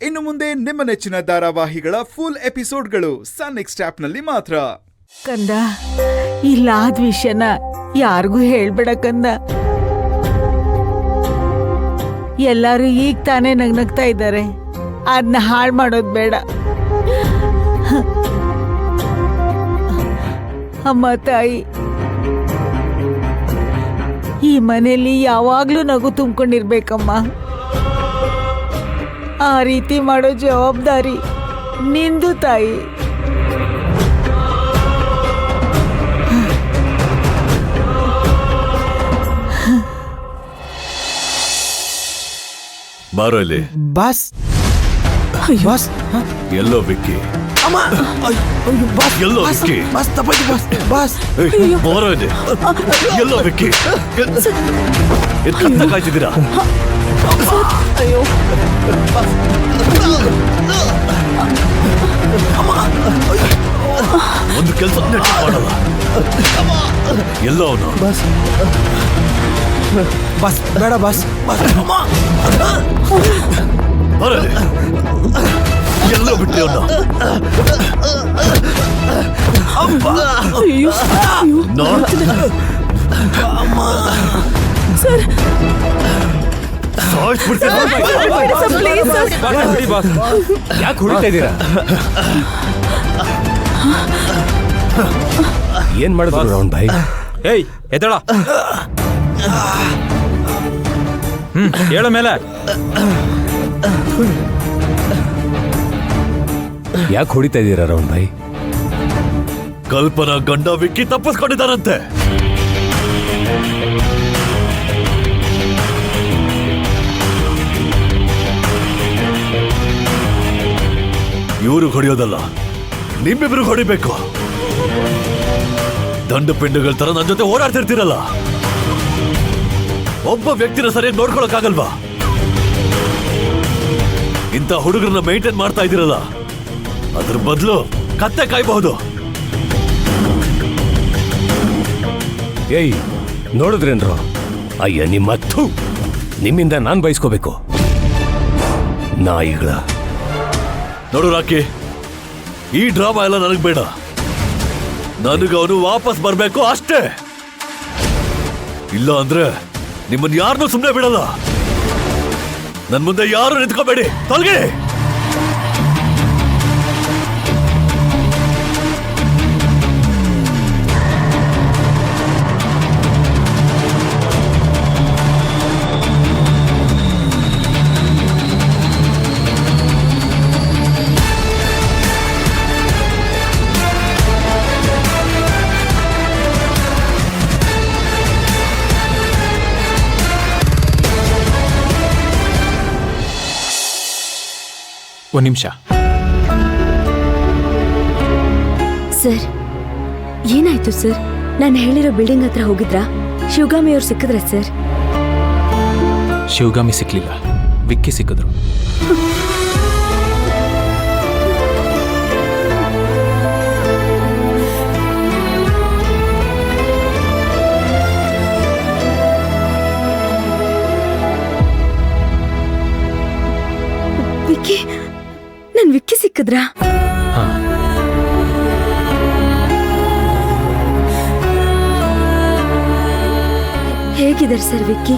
ಇನ್ನು ಮುಂದೆ ನಿಮ್ಮ ನೆಚ್ಚಿನ ಧಾರಾವಾಹಿಗಳ ಫುಲ್ ಎಪಿಸೋಡ್ಗಳು ಸನ್ ನೆಕ್ಸ್ಟ್ ಆಪ್ನಲ್ಲಿ ಮಾತ್ರ. ಕಂದ, ಇಲ್ಲಾದ ವಿಷಯನ ಯಾರಿಗೂ ಹೇಳ್ಬೇಡ ಕಂದ. ಎಲ್ಲಾರು ಈಗ ತಾನೇ ನಗ್ನಗ್ತಾ ಇದ್ದಾರೆ, ಅದನ್ನ ಹಾಳು ಮಾಡೋದು ಬೇಡ. ಅಮ್ಮ ತಾಯಿ, ಈ ಮನೆಯಲ್ಲಿ ಯಾವಾಗ್ಲೂ ನಗು ತುಂಬಿಕೊಂಡಿರ್ಬೇಕಮ್ಮ. ಆ ರೀತಿ ಮಾಡೋ ಜವಾಬ್ದಾರಿ ನಿಂದು ತಾಯಿ. ಬಾರೋ ಇಲ್ಲಿ. ಬಾಸ್ ಬಾಸ್ ಎಲ್ಲೋ ವಿಕ್ಕಿ? ಎಲ್ಲೋ ವಿಕ್ಕಿ? ಬಾಸ್ ತಪ್ಪಾಯ್ತು ಬಾಸ್. ಬಾಸ್ ಬಾರೋ ಇಲ್ಲಿ. ಎಲ್ಲೋ ವಿಕ್ಕಿ? ಎತ್ತ ಕಾಯ್ತಿದ್ದೀರಾ? ಅಯ್ಯೋ, ಒಂದು ಕೆಲಸ ಮಾಡಲ್ಲ. ಎಲ್ಲೋ ಅವನು? ಬಾಸ್ ಬಾಸ್ ಬೇಡ ಬಾಸ್. ಬಾರೋ ಇಲ್ಲಿ. ಎಲ್ಲೋ ಬಿಟ್ರಿ ಅವನು? ಸರ್, ಯಾಕೆ ಹೊಡಿತಾ ಇದ್ದೀರಾ? ಏನ್ ಮಾಡಿದ್ರು ರಾವಣ್ ಭಾಯ್? ಏಯ್ ಎದ್ದಳ, ಹೇಳ ಮೇಲೆ. ಯಾಕೆ ಹೊಡಿತಾ ಇದ್ದೀರಾ ರಾವಣ್ ಭಾಯ್? ಕಲ್ಪನಾ ಗಂಡ ವಿಕ್ಕಿ ತಪ್ಪಿಸ್ಕೊಂಡಿದ್ದಾರಂತೆ. ಇವ್ರಿಗೆ ಹೊಡೆಯೋದಲ್ಲ, ನಿಮ್ಮಿಬ್ರಿಗೆ ಹೊಡಿಬೇಕು. ದಂಡ ಪಿಂಡಗಳ ತರ ನನ್ನ ಜೊತೆ ಓಡಾಡ್ತಿರ್ತೀರಲ್ಲ, ಒಬ್ಬ ವ್ಯಕ್ತಿನ ಸರಿಯಾಗಿ ನೋಡ್ಕೊಳಕ್ಕಾಗಲ್ವಾ? ಇಂಥ ಹುಡುಗರನ್ನ ಮೇಂಟೈನ್ ಮಾಡ್ತಾ ಇದ್ದೀರಲ್ಲ, ಅದ್ರ ಬದಲು ಕತ್ತೆ ಕಾಯ್ಬಹುದು. ಏಯ್ ನೋಡಿದ್ರೇನ್ರು? ಅಯ್ಯ ನಿಮ್ಮತ್ತು, ನಿಮ್ಮಿಂದ ನಾನ್ ಬಯಸ್ಕೋಬೇಕು ನಾಯಿಗಳ. ನೋಡು ರಾಕಿ, ಈ ಡ್ರಾಮಾ ಎಲ್ಲ ನನಗ್ ಬೇಡ. ನನಗೆ ಅವನು ವಾಪಸ್ ಬರ್ಬೇಕು ಅಷ್ಟೇ. ಇಲ್ಲ ಅಂದ್ರೆ ನಿಮ್ಮನ್ನ ಯಾರನ್ನೂ ಸುಮ್ಮನೆ ಬಿಡಲ್ಲ. ನನ್ ಮುಂದೆ ಯಾರು ನಿಂತ್ಕೋಬೇಡಿ, ತೊಲಗಿ. ಒಂದ್ ನಿಮಿಷ. ಸರ್, ಏನಾಯ್ತು ಸರ್? ನಾನು ಹೇಳಿರೋ ಬಿಲ್ಡಿಂಗ್ ಹತ್ರ ಹೋಗಿದ್ರಾ? ಶಿವಗಾಮಿ ಅವ್ರು ಸಿಕ್ಕಿದ್ರ ಸರ್? ಶಿವಗಾಮಿ ಸಿಕ್ಲಿಲ್ಲ, ವಿಕ್ಕಿ ಸಿಕ್ಕಿದ್ರು. ವಿಕ್ಕಿ, ನನ್ ವಿಕ್ಕಿ ಸಿಕ್ಕಿದ್ರಾ? ಹೇಗಿದ್ದಾರೆ ಸರ್ ವಿಕ್ಕಿ?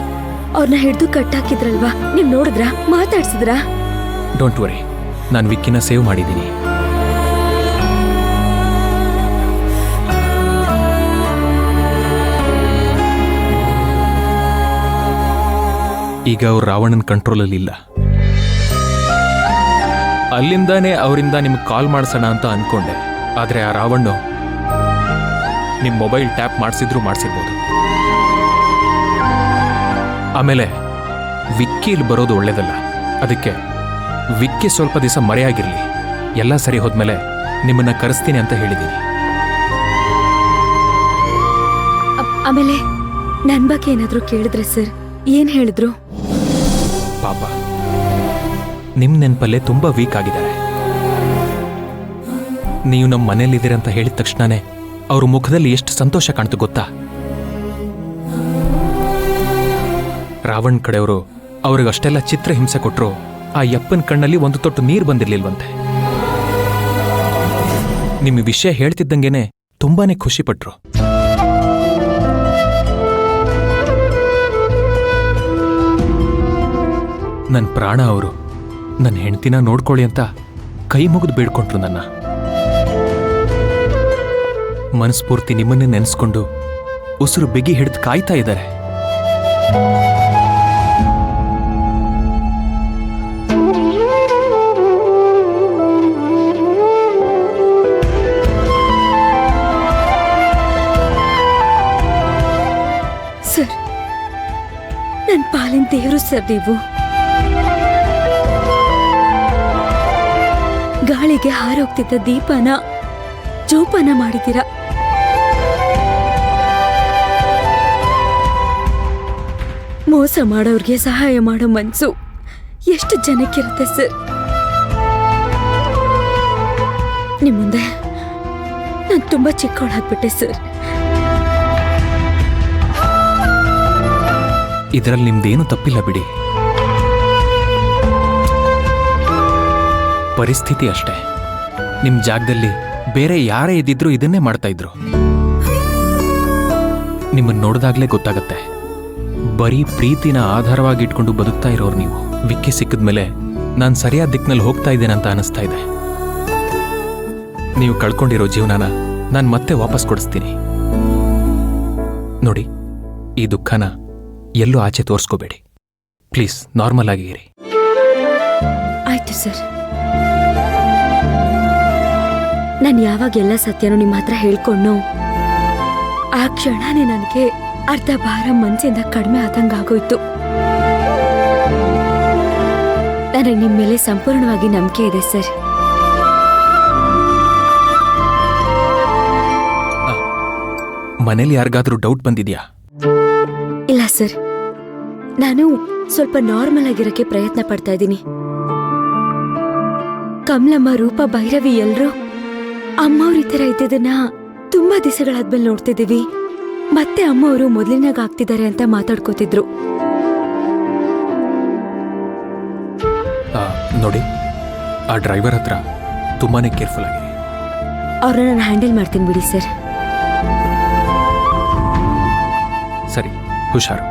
ಅವ್ರನ್ನ ಹಿಡಿದು ಕಟ್ಟಾಕಿದ್ರಲ್ವಾ, ನೀವ್ ನೋಡಿದ್ರಾ? ಮಾತಾಡ್ಸಿದ್ರಾ? ಡೋಂಟ್ ವರಿ, ನಾನು ವಿಕ್ಕಿನ ಸೇವ್ ಮಾಡಿದ್ದೀನಿ. ಈಗ ಅವ್ರು ರಾವಣನ್ ಕಂಟ್ರೋಲಲ್ಲಿ ಇಲ್ಲ. ಅಲ್ಲಿಂದಾನೇ ಅವರಿಂದ ನಿಮ್ಗೆ ಕಾಲ್ ಮಾಡಿಸೋಣ ಅಂತ ಅನ್ಕೊಂಡೆ. ಆದರೆ ಆ ರಾವಣ್ಣ ನಿಮ್ಮ ಮೊಬೈಲ್ ಟ್ಯಾಪ್ ಮಾಡಿಸಿರ್ಬೋದು. ಆಮೇಲೆ ವಿಕ್ಕಿ ಇಲ್ಲಿ ಬರೋದು ಒಳ್ಳೇದಲ್ಲ. ಅದಕ್ಕೆ ವಿಕ್ಕಿ ಸ್ವಲ್ಪ ದಿವಸ ಮರೆಯಾಗಿರ್ಲಿ, ಎಲ್ಲ ಸರಿ ಹೋದ್ಮೇಲೆ ನಿಮ್ಮನ್ನ ಕರೆಸ್ತೀನಿ ಅಂತ ಹೇಳಿದ್ದೀನಿ. ಆಮೇಲೆ ನನ್ ಬಗ್ಗೆ ಏನಾದ್ರು ಕೇಳಿದ್ರೆ ಸರ್? ಏನ್ ಹೇಳಿದ್ರು? ಪಾಪ ನಿಮ್ ನೆನಪಲ್ಲೇ ತುಂಬಾ ವೀಕ್ ಆಗಿದ್ದಾರೆ. ನೀವು ನಮ್ಮ ಮನೇಲಿದ್ದೀರ ಅಂತ ಹೇಳಿದ ತಕ್ಷಣನೇ ಅವ್ರ ಮುಖದಲ್ಲಿ ಎಷ್ಟು ಸಂತೋಷ ಕಾಣ್ತು ಗೊತ್ತಾ? ರಾವಣ್ ಕಡೆಯವರು ಅವ್ರಿಗೆ ಅಷ್ಟೆಲ್ಲ ಚಿತ್ರ ಹಿಂಸೆ ಕೊಟ್ಟರು, ಆ ಯಪ್ಪನ ಕಣ್ಣಲ್ಲಿ ಒಂದು ತೊಟ್ಟು ನೀರು ಬಂದಿರ್ಲಿಲ್ವಂತೆ. ನಿಮ್ಮ ವಿಷಯ ಹೇಳ್ತಿದ್ದಂಗೆನೆ ತುಂಬಾನೇ ಖುಷಿಪಟ್ರು. ನನ್ನ ಪ್ರಾಣ ಅವರು ನನ್ನ ಹೆಂಡ್ತಿನ ನೋಡ್ಕೊಳ್ಳಿ ಅಂತ ಕೈ ಮುಗಿದು ಬೇಡ್ಕೊಂಡ್ರು ನನ್ನ. ಮನಸ್ಫೂರ್ತಿ ನಿಮ್ಮನ್ನೇ ನೆನೆಸ್ಕೊಂಡು ಉಸಿರು ಬಿಗಿ ಹಿಡಿದು ಕಾಯ್ತಾ ಇದ್ದಾರೆ. ಸರ್, ನನ್ನ ಪಾಲಿನ ದೇವರು ಸರ್ ನೀವು. ಗಾಳಿಗೆ ಹಾರೋಗ್ತಿದ್ದ ದೀಪನ ಜೋಪಾನ ಮಾಡಿದ್ದೀರಾ. ಮೋಸ ಮಾಡೋರ್ಗೆ ಸಹಾಯ ಮಾಡೋ ಮನ್ಸು ಎಷ್ಟು ಜನಕ್ಕಿರುತ್ತೆ ಸರ್. ನಿಮ್ ಮುಂದೆ ನಾನು ತುಂಬಾ ಚಿಕ್ಕವಳಾಗ್ಬಿಟ್ಟೆ ಸರ್. ಇದರಲ್ಲಿ ನಿಮ್ದೇನು ತಪ್ಪಿಲ್ಲ ಬಿಡಿ. ಪರಿಸ್ಥಿತಿ ಅಷ್ಟೇ. ನಿಮ್ ಜಾಗದಲ್ಲಿ ಬೇರೆ ಯಾರೇ ಇದ್ದಿದ್ರು ಇದನ್ನೇ ಮಾಡ್ತಾ ಇದ್ರು. ನಿಮ್ಮನ್ನ ನೋಡಿದಾಗ್ಲೇ ಗೊತ್ತಾಗತ್ತೆ, ಬರೀ ಪ್ರೀತಿನ ಆಧಾರವಾಗಿ ಇಟ್ಕೊಂಡು ಬದುಕ್ತಾ ಇರೋರು ನೀವು. ವಿಕ್ಕಿ ಸಿಕ್ಕಿದ್ಮೇಲೆ ನಾನು ಸರಿಯಾದ ದಿಕ್ಕಿನಲ್ಲಿ ಹೋಗ್ತಾ ಇದ್ದೇನೆ ಅಂತ ಅನಿಸ್ತಾ ಇದೆ. ನೀವು ಕಳ್ಕೊಂಡಿರೋ ಜೀವನನ ನಾನು ಮತ್ತೆ ವಾಪಸ್ ಕೊಡಿಸ್ತೀನಿ. ನೋಡಿ, ಈ ದುಃಖನ ಎಲ್ಲೂ ಆಚೆ ತೋರಿಸ್ಕೋಬೇಡಿ. ಪ್ಲೀಸ್ ನಾರ್ಮಲ್ ಆಗಿ ಇರಿ. ಆಯ್ತು ಸರ್. ನಾನು ಯಾವಾಗ ಎಲ್ಲ ಸತ್ಯನೂ ನಿಮ್ಮ ಹತ್ರ ಹೇಳ್ಕೊಂಡು ಆ ಕ್ಷಣನೇ ನನಗೆ ಅರ್ಧ ಭಾರ ಮನಸ್ಸಿಂದ ಕಡಿಮೆ ಆದಂಗಾಗೋಯ್ತು. ನನಗೆ ನಿಮ್ಮ ಮೇಲೆ ಸಂಪೂರ್ಣವಾಗಿ ನಂಬಿಕೆ ಇದೆ ಸರ್. ಮನೇಲಿ ಯಾರಿಗಾದ್ರೂ ಡೌಟ್ ಬಂದಿದ್ಯಾ? ಇಲ್ಲ ಸರ್, ನಾನು ಸ್ವಲ್ಪ ನಾರ್ಮಲ್ ಆಗಿರಕ್ಕೆ ಪ್ರಯತ್ನ ಪಡ್ತಾ ಇದ್ದೀನಿ. ಕಮಲಮ್ಮ, ರೂಪ, ಭೈರವಿ ಎಲ್ರು ಅಮ್ಮವ್ರ ಈ ತರ ಇದ್ದದನ್ನ ತುಂಬಾ ದಿವಸಗಳಾದ್ಮೇಲೆ ನೋಡ್ತಿದ್ದೀವಿ. ಮತ್ತೆ ಅಮ್ಮವರು ಮೊದಲಿನಾಗ ಆಗ್ತಿದ್ದಾರೆ ಅಂತ ಮಾತಾಡ್ಕೋತಿದ್ರು. ನೋಡಿ, ಆ ಡ್ರೈವರ್ ಹತ್ರ ತುಂಬಾನೇ ಕೇರ್ಫುಲ್ ಆಗಿರಿ. ಅವ್ರನ್ನ ನಾನು ಹ್ಯಾಂಡಲ್ ಮಾಡ್ತೀನಿ ಬಿಡಿ ಸರ್. ಸರಿ, ಹುಷಾರು.